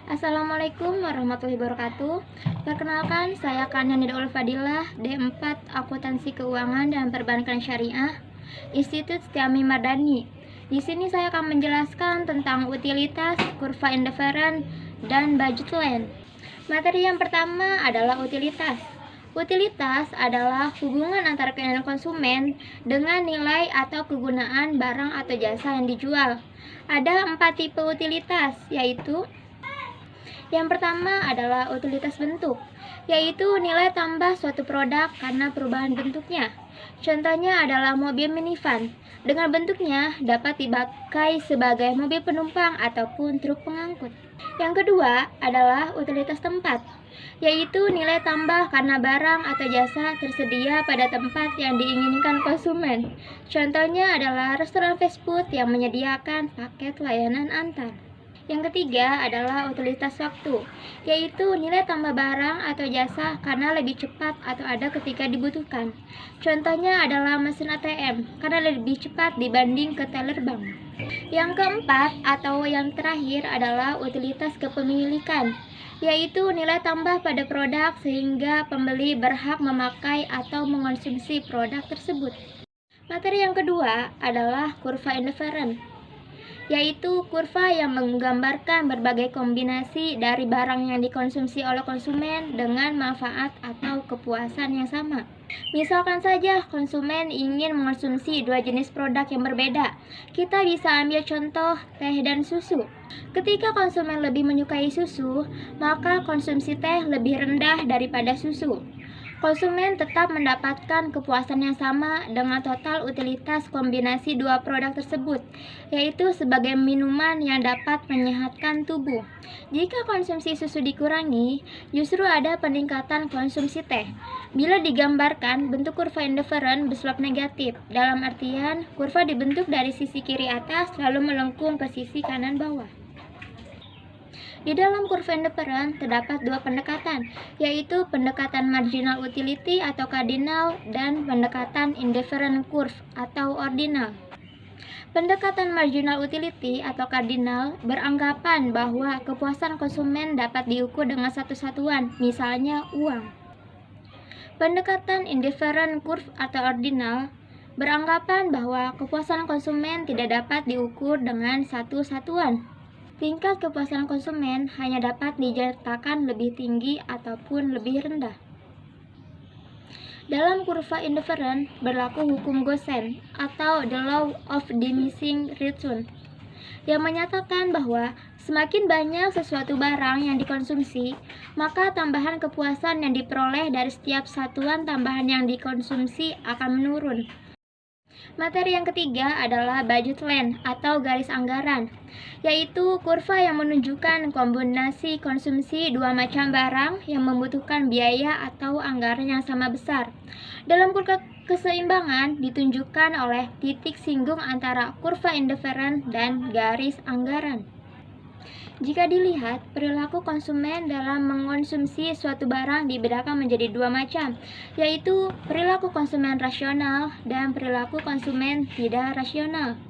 Assalamualaikum warahmatullahi wabarakatuh. Perkenalkan, saya Kanyanida Ulfadilah, D4 Akuntansi Keuangan dan Perbankan Syariah, Institut Setiami Mardani. Di sini saya akan menjelaskan tentang utilitas, kurva indifferent, dan budget line. Materi yang pertama adalah utilitas. Utilitas adalah hubungan antara keinginan konsumen dengan nilai atau kegunaan barang atau jasa yang dijual. Ada 4 tipe utilitas, yaitu yang pertama adalah utilitas bentuk, yaitu nilai tambah suatu produk karena perubahan bentuknya. Contohnya adalah mobil minivan. Dengan bentuknya dapat dipakai sebagai mobil penumpang ataupun truk pengangkut. Yang kedua adalah utilitas tempat, yaitu nilai tambah karena barang atau jasa tersedia pada tempat yang diinginkan konsumen. Contohnya adalah restoran fast food yang menyediakan paket layanan antar. Yang ketiga adalah utilitas waktu, yaitu nilai tambah barang atau jasa karena lebih cepat atau ada ketika dibutuhkan. Contohnya adalah mesin ATM, karena lebih cepat dibanding ke teller bank. Yang keempat atau yang terakhir adalah utilitas kepemilikan, yaitu nilai tambah pada produk sehingga pembeli berhak memakai atau mengonsumsi produk tersebut. Materi yang kedua adalah kurva indifferent, yaitu kurva yang menggambarkan berbagai kombinasi dari barang yang dikonsumsi oleh konsumen dengan manfaat atau kepuasan yang sama. Misalkan saja konsumen ingin mengonsumsi dua jenis produk yang berbeda. Kita bisa ambil contoh teh dan susu. Ketika konsumen lebih menyukai susu, maka konsumsi teh lebih rendah daripada susu. Konsumen tetap mendapatkan kepuasan yang sama dengan total utilitas kombinasi dua produk tersebut, yaitu sebagai minuman yang dapat menyehatkan tubuh. Jika konsumsi susu dikurangi, justru ada peningkatan konsumsi teh. Bila digambarkan, bentuk kurva indifferent bersifat negatif, dalam artian kurva dibentuk dari sisi kiri atas lalu melengkung ke sisi kanan bawah. Di dalam kurva indifferent terdapat dua pendekatan, yaitu pendekatan marginal utility atau cardinal dan pendekatan indifferent curve atau ordinal. Pendekatan marginal utility atau cardinal beranggapan bahwa kepuasan konsumen dapat diukur dengan satu satuan, misalnya uang. Pendekatan indifferent curve atau ordinal beranggapan bahwa kepuasan konsumen tidak dapat diukur dengan satu satuan. Tingkat kepuasan konsumen hanya dapat dinyatakan lebih tinggi ataupun lebih rendah. Dalam kurva indifferent berlaku hukum Gaussian atau the law of diminishing return yang menyatakan bahwa semakin banyak sesuatu barang yang dikonsumsi, maka tambahan kepuasan yang diperoleh dari setiap satuan tambahan yang dikonsumsi akan menurun. Materi yang ketiga adalah budget line atau garis anggaran, yaitu kurva yang menunjukkan kombinasi konsumsi dua macam barang yang membutuhkan biaya atau anggaran yang sama besar. Dalam kurva keseimbangan ditunjukkan oleh titik singgung antara kurva indifferent dan garis anggaran. Jika dilihat, perilaku konsumen dalam mengonsumsi suatu barang dibedakan menjadi dua macam, yaitu perilaku konsumen rasional dan perilaku konsumen tidak rasional.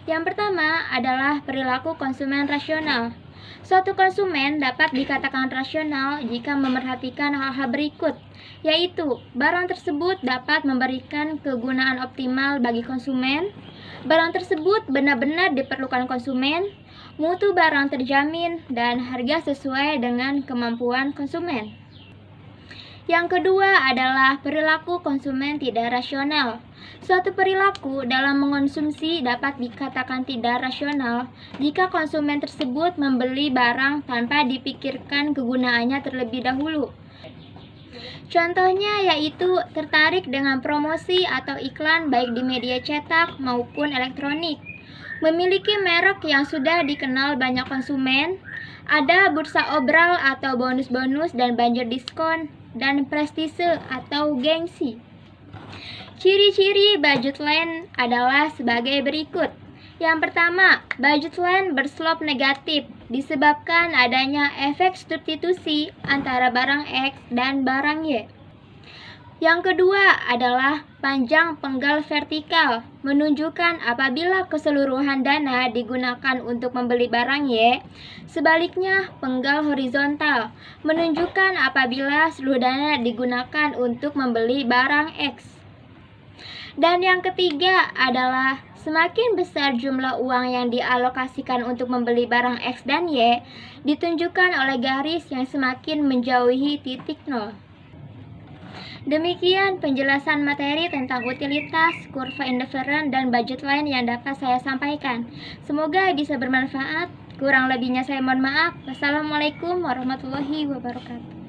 Yang pertama adalah perilaku konsumen rasional. Suatu konsumen dapat dikatakan rasional jika memerhatikan hal-hal berikut, yaitu barang tersebut dapat memberikan kegunaan optimal bagi konsumen, barang tersebut benar-benar diperlukan konsumen, mutu barang terjamin, dan harga sesuai dengan kemampuan konsumen. Yang kedua adalah perilaku konsumen tidak rasional. Suatu perilaku dalam mengonsumsi dapat dikatakan tidak rasional jika konsumen tersebut membeli barang tanpa dipikirkan kegunaannya terlebih dahulu. Contohnya yaitu tertarik dengan promosi atau iklan baik di media cetak maupun elektronik, memiliki merek yang sudah dikenal banyak konsumen, ada bursa obral atau bonus-bonus dan banjir diskon, dan prestise atau gengsi. Ciri-ciri budget line adalah sebagai berikut. Yang pertama, budget line berslope negatif disebabkan adanya efek substitusi antara barang X dan barang Y. Yang kedua adalah panjang penggal vertikal, menunjukkan apabila keseluruhan dana digunakan untuk membeli barang Y. Sebaliknya, penggal horizontal, menunjukkan apabila seluruh dana digunakan untuk membeli barang X. Dan yang ketiga adalah semakin besar jumlah uang yang dialokasikan untuk membeli barang X dan Y, ditunjukkan oleh garis yang semakin menjauhi titik nol. Demikian penjelasan materi tentang utilitas, kurva indiferen, dan budget line yang dapat saya sampaikan. Semoga bisa bermanfaat. Kurang lebihnya saya mohon maaf. Wassalamualaikum warahmatullahi wabarakatuh.